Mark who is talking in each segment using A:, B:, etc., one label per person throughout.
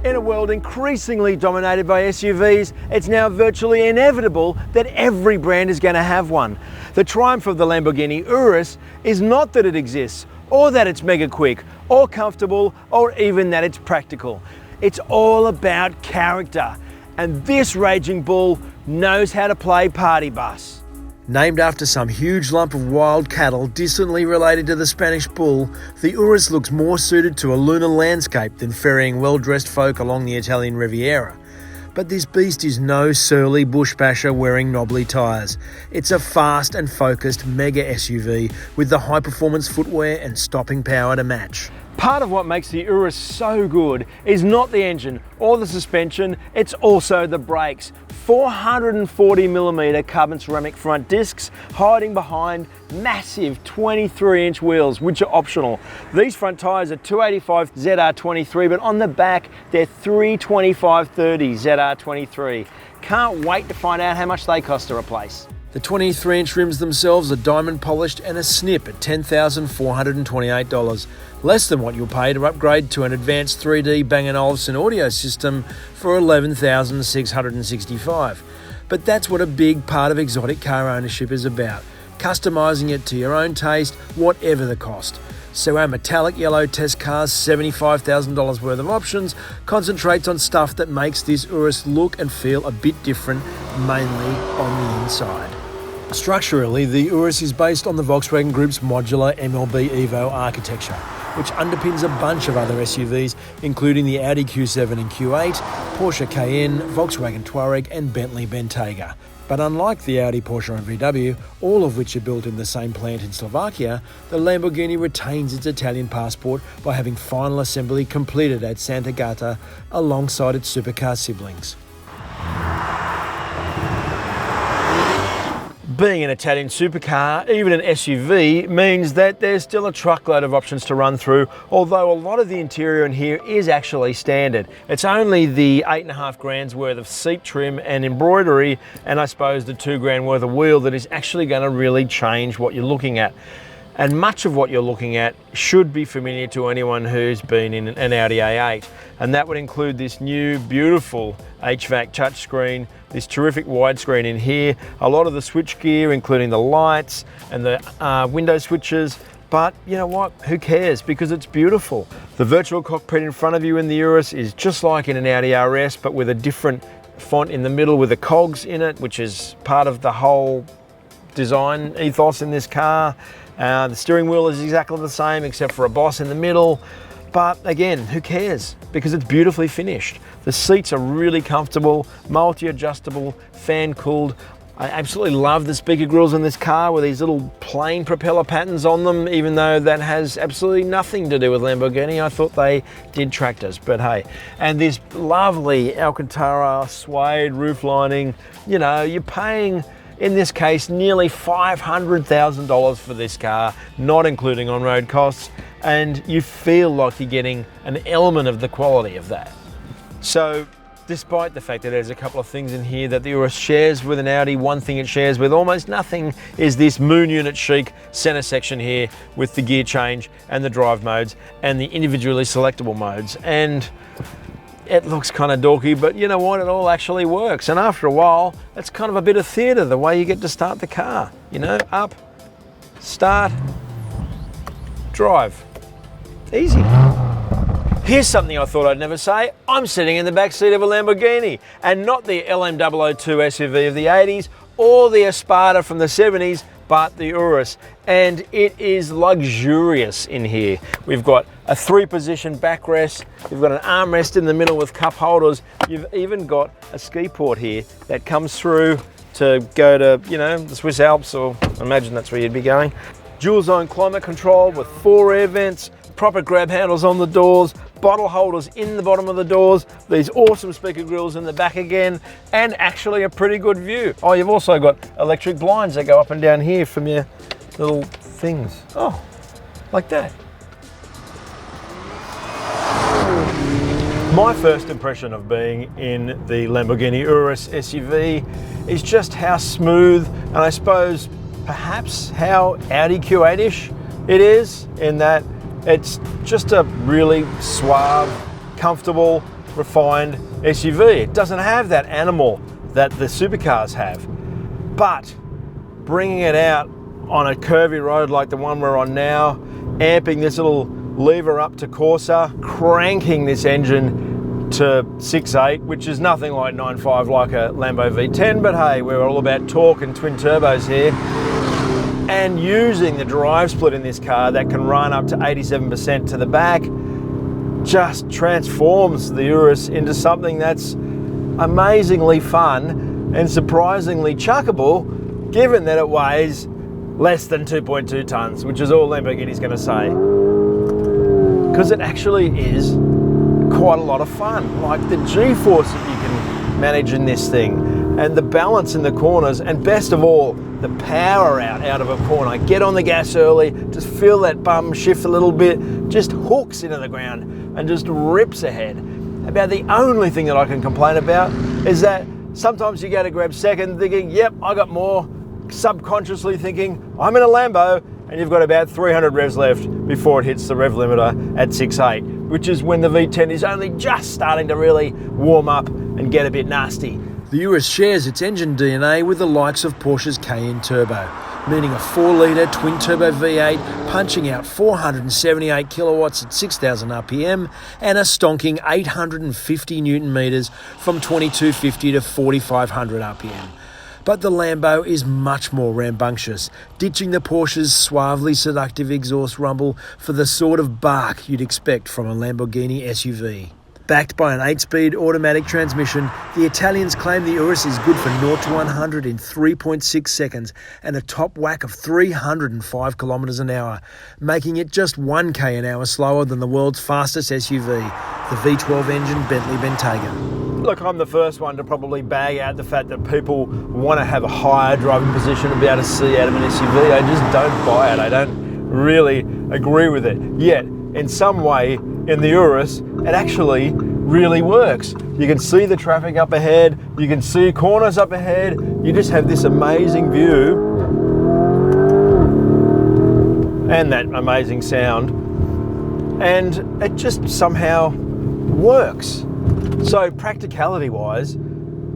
A: In a world increasingly dominated by SUVs, it's now virtually inevitable that every brand is going to have one. The triumph of the Lamborghini Urus is not that it exists, or that it's mega quick, or comfortable, or even that it's practical. It's all about character, and this raging bull knows how to play party bus. Named after some huge lump of wild cattle distantly related to the Spanish bull, the Urus looks more suited to a lunar landscape than ferrying well-dressed folk along the Italian Riviera. But this beast is no surly bush basher wearing knobbly tyres. It's a fast and focused mega SUV with the high-performance footwear and stopping power to match. Part of what makes the Urus so good is not the engine or the suspension, it's also the brakes. 440mm carbon ceramic front discs hiding behind massive 23-inch wheels, which are optional. These front tyres are 285 ZR23, but on the back they're 325/30 ZR23. Can't wait to find out how much they cost to replace. The 23-inch rims themselves are diamond polished and a snip at $10,428, less than what you'll pay to upgrade to an advanced 3D Bang & Olufsen audio system for $11,665. But that's what a big part of exotic car ownership is about, customising it to your own taste, whatever the cost. So our metallic yellow test car's $75,000 worth of options concentrates on stuff that makes this Urus look and feel a bit different, mainly on the inside. Structurally, the Urus is based on the Volkswagen Group's modular MLB Evo architecture, which underpins a bunch of other SUVs, including the Audi Q7 and Q8, Porsche Cayenne, Volkswagen Touareg and Bentley Bentayga. But unlike the Audi, Porsche and VW, all of which are built in the same plant in Slovakia, the Lamborghini retains its Italian passport by having final assembly completed at Sant'Agata alongside its supercar siblings. Being an Italian supercar, even an SUV, means that there's still a truckload of options to run through, although a lot of the interior in here is actually standard. It's only the 8.5 grand's worth of seat trim and embroidery, and I suppose the 2 grand worth of wheel that is actually going to really change what you're looking at. And much of what you're looking at should be familiar to anyone who's been in an Audi A8. And that would include this new, beautiful HVAC touchscreen, this terrific widescreen in here, a lot of the switch gear, including the lights and the window switches. But you know what? Who cares? Because it's beautiful. The virtual cockpit in front of you in the Urus is just like in an Audi RS, but with a different font in the middle with the cogs in it, which is part of the whole design ethos in this car. The steering wheel is exactly the same except for a boss in the middle. But again, who cares? Because it's beautifully finished. The seats are really comfortable, multi-adjustable, fan-cooled. I absolutely love the speaker grills in this car with these little plain propeller patterns on them, even though that has absolutely nothing to do with Lamborghini. I thought they did tractors, but hey. And this lovely Alcantara suede roof lining, you know, you're paying, in this case, nearly $500,000 for this car, not including on-road costs, and you feel like you're getting an element of the quality of that. So, despite the fact that there's a couple of things in here that the Urus shares with an Audi, one thing it shares with almost nothing is this moon unit chic center section here with the gear change and the drive modes and the individually selectable modes. And it looks kind of dorky, but you know what? It all actually works. And after a while, it's kind of a bit of theatre, the way you get to start the car. You know, up, start, drive. Easy. Here's something I thought I'd never say. I'm sitting in the back seat of a Lamborghini, and not the LM002 SUV of the 80s or the Espada from the 70s, but the Urus. And it is luxurious in here. We've got a 3-position backrest. We've got an armrest in the middle with cup holders. You've even got a ski port here that comes through to go to, you know, the Swiss Alps, or I imagine that's where you'd be going. Dual zone climate control with 4 air vents, proper grab handles on the doors, bottle holders in the bottom of the doors, these awesome speaker grills in the back again, and actually a pretty good view. Oh, you've also got electric blinds that go up and down here from your little things. Oh, like that. My first impression of being in the Lamborghini Urus SUV is just how smooth, and I suppose perhaps how Audi Q8-ish it is, in that it's just a really suave, comfortable, refined SUV. It doesn't have that animal that the supercars have, but bringing it out on a curvy road like the one we're on now, amping this little lever up to Corsa, cranking this engine to 6.8, which is nothing like 9.5 like a Lambo V10, but hey, we're all about torque and twin turbos here. And using the drive split in this car that can run up to 87% to the back just transforms the Urus into something that's amazingly fun and surprisingly chuckable, given that it weighs less than 2.2 tons, which is all Lamborghini's going to say. Because it actually is quite a lot of fun, like the G-force that you can manage in this thing, and the balance in the corners, and best of all, the power out of a corner. Get on the gas early, just feel that bum shift a little bit, just hooks into the ground and just rips ahead. About the only thing that I can complain about is that sometimes you go to grab second thinking, yep, I got more, subconsciously thinking, I'm in a Lambo, and you've got about 300 revs left before it hits the rev limiter at 6.8, which is when the V10 is only just starting to really warm up and get a bit nasty. The Urus shares its engine DNA with the likes of Porsche's Cayenne Turbo, meaning a 4-litre twin-turbo V8 punching out 478 kilowatts at 6,000 RPM and a stonking 850 newton metres from 2250 to 4,500 RPM. But the Lambo is much more rambunctious, ditching the Porsche's suavely seductive exhaust rumble for the sort of bark you'd expect from a Lamborghini SUV. Backed by an 8-speed automatic transmission, the Italians claim the Urus is good for 0 to 100 in 3.6 seconds and a top whack of 305 kilometres an hour, making it just 1k an hour slower than the world's fastest SUV, the V12 engine Bentley Bentayga. Look, I'm the first one to probably bag out the fact that people want to have a higher driving position and be able to see out of an SUV. I just don't buy it. I don't really agree with it. Yet, in some way, in the Urus, it actually really works. You can see the traffic up ahead, you can see corners up ahead, you just have this amazing view and that amazing sound, and it just somehow works. So practicality wise,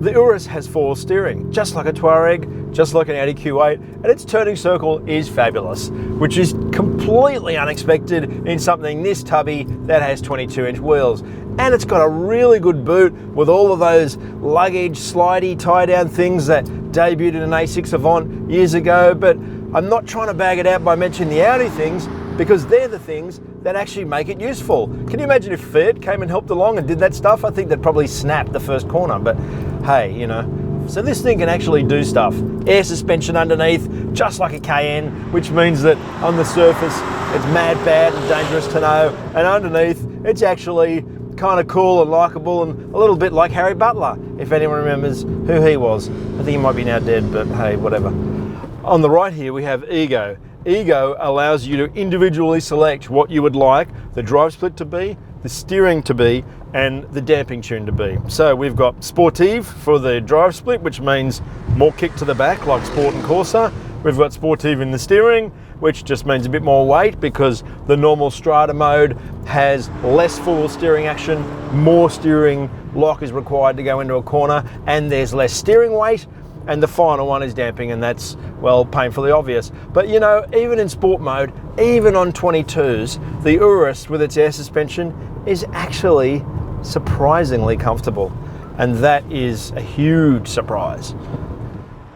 A: the Urus has 4 steering, just like a Touareg, just like an Audi Q8, and its turning circle is fabulous, which is completely unexpected in something this tubby that has 22-inch wheels. And it's got a really good boot with all of those luggage, slidey, tie-down things that debuted in an A6 Avant years ago, but I'm not trying to bag it out by mentioning the Audi things, because they're the things that actually make it useful. Can you imagine if Fiat came and helped along and did that stuff? I think they'd probably snap the first corner, but hey, you know. So this thing can actually do stuff. Air suspension underneath, just like a Cayenne, which means that on the surface, it's mad bad and dangerous to know, and underneath, it's actually kind of cool and likeable and a little bit like Harry Butler, if anyone remembers who he was. I think he might be now dead, but hey, whatever. On the right here, we have Ego. Ego allows you to individually select what you would like the drive split to be, the steering to be, and the damping tune to be. So we've got Sportive for the drive split, which means more kick to the back like Sport and Corsa. We've got Sportive in the steering, which just means a bit more weight because the normal Strata mode has less full steering action, more steering lock is required to go into a corner, and there's less steering weight. And the final one is damping, and that's, well, painfully obvious. But you know, even in sport mode, even on 22s, the Urus with its air suspension is actually surprisingly comfortable. And that is a huge surprise.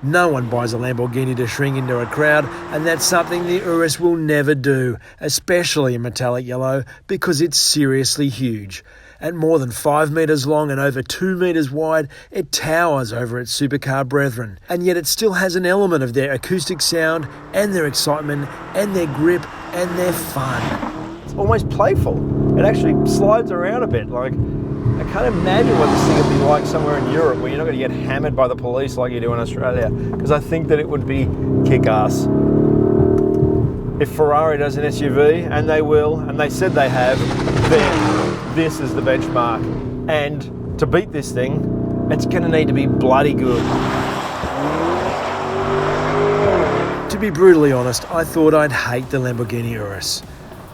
A: No one buys a Lamborghini to shrink into a crowd, and that's something the Urus will never do, especially in metallic yellow, because it's seriously huge. At more than 5 metres long and over 2 metres wide, it towers over its supercar brethren. And yet it still has an element of their acoustic sound and their excitement and their grip and their fun. it's almost playful. It actually slides around a bit. Like, I can't imagine what this thing would be like somewhere in Europe where you're not going to get hammered by the police like you do in Australia, because I think that it would be kick-ass. If Ferrari does an SUV, and they will, and they said they have, then this is the benchmark. And to beat this thing, it's going to need to be bloody good. To be brutally honest, I thought I'd hate the Lamborghini Urus.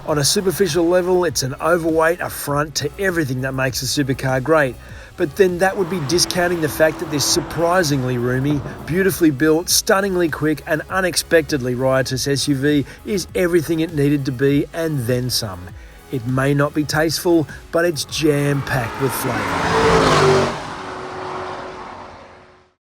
A: On a superficial level, it's an overweight affront to everything that makes a supercar great. But then that would be discounting the fact that this surprisingly roomy, beautifully built, stunningly quick and unexpectedly riotous SUV is everything it needed to be and then some. It may not be tasteful, but it's jam-packed with flavour.